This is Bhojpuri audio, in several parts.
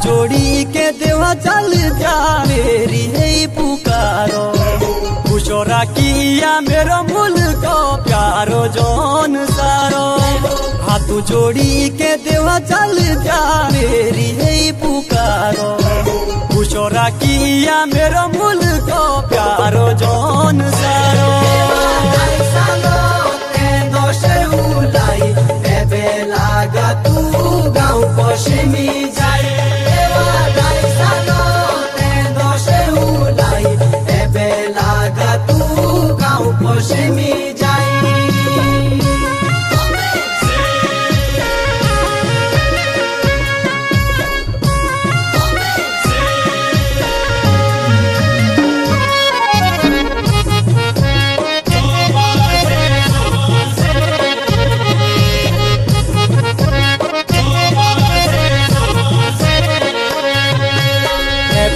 जोड़ी के देवा चल जा मेरी है पुकारो खुशो राखिया मेरो मुल्क प्यारो जोन सारो हाथ जोड़ी के देवा चल जा मेरी है पुकारो खुशो राखिया मेरो मुल्क प्यारो जोन सारो पश्चिमी जाई पश्चिमी जाई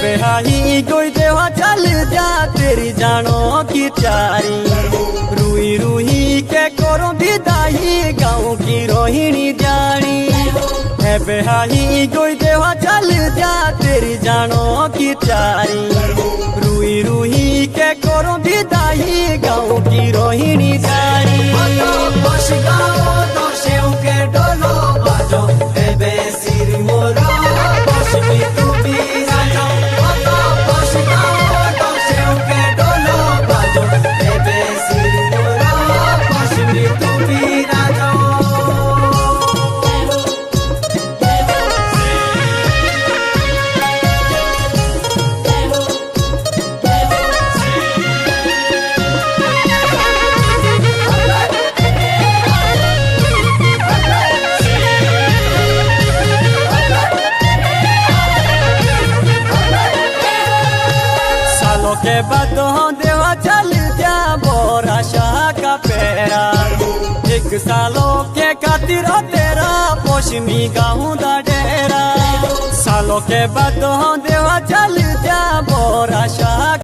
बेहाही कोई देवा चल जा तेरी जानो की प्यारी रूही रूही के करो विदाई गाँव की रोहिणी जानी है बेहाही कोई देवा चल जा तेरी जानो की प्यारी रूही रूही के करो विदाई गाँव की रोहिणी जानी के बाद देवा चल जा बोरा शाह का पेरा एक सालों के खातिर तेरा पश्चिमी गाँव दा डेरा सालों के बाद देवा चल जा बोरा शाह